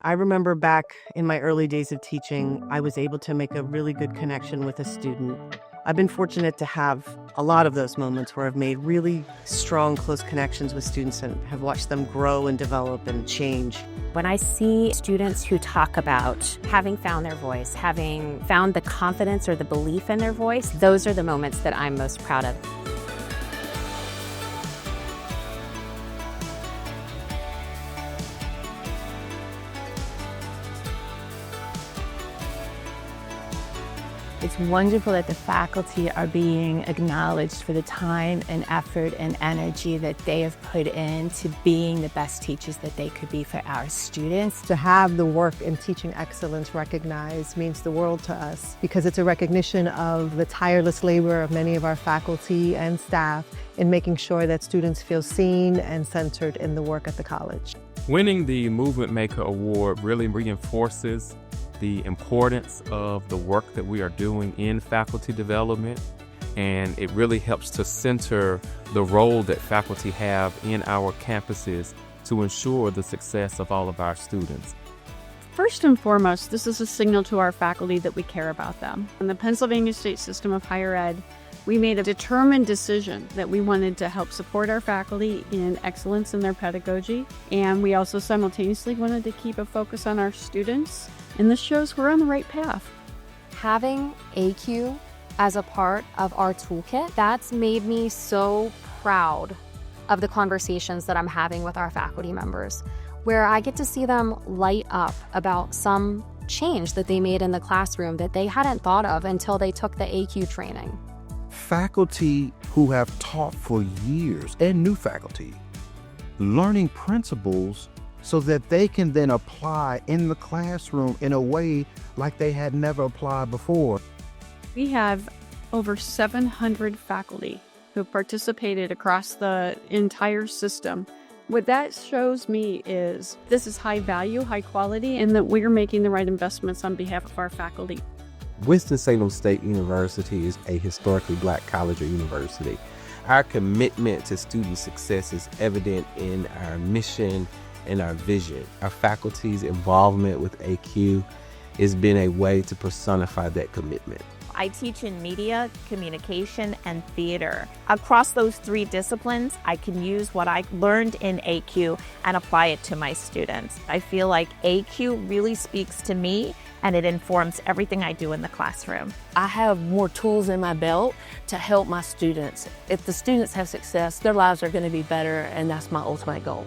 I remember back in my early days of teaching, I was able to make a really good connection with a student. I've been fortunate to have a lot of those moments where I've made really strong, close connections with students and have watched them grow and develop and change. When I see students who talk about having found their voice, having found the confidence or the belief in their voice, those are the moments that I'm most proud of. It's wonderful that the faculty are being acknowledged for the time and effort and energy that they have put into being the best teachers that they could be for our students. To have the work in teaching excellence recognized means the world to us because it's a recognition of the tireless labor of many of our faculty and staff in making sure that students feel seen and centered in the work at the college. Winning the Movement Maker Award really reinforces the importance of the work that we are doing in faculty development, and it really helps to center the role that faculty have in our campuses to ensure the success of all of our students. First and foremost, this is a signal to our faculty that we care about them. In the Pennsylvania State System of Higher Ed, we made a determined decision that we wanted to help support our faculty in excellence in their pedagogy, and we also simultaneously wanted to keep a focus on our students. And this shows we're on the right path. Having ACUE as a part of our toolkit, that's made me so proud of the conversations that I'm having with our faculty members, where I get to see them light up about some change that they made in the classroom that they hadn't thought of until they took the ACUE training. Faculty who have taught for years and new faculty, learning principles so that they can then apply in the classroom in a way like they had never applied before. We have over 700 faculty who participated across the entire system. What that shows me is this is high value, high quality, and that we're making the right investments on behalf of our faculty. Winston-Salem State University is a historically Black college or university. Our commitment to student success is evident in our mission and our vision. Our faculty's involvement with ACUE has been a way to personify that commitment. I teach in media, communication, and theater. Across those three disciplines, I can use what I learned in ACUE and apply it to my students. I feel like ACUE really speaks to me and it informs everything I do in the classroom. I have more tools in my belt to help my students. If the students have success, their lives are going to be better, and that's my ultimate goal.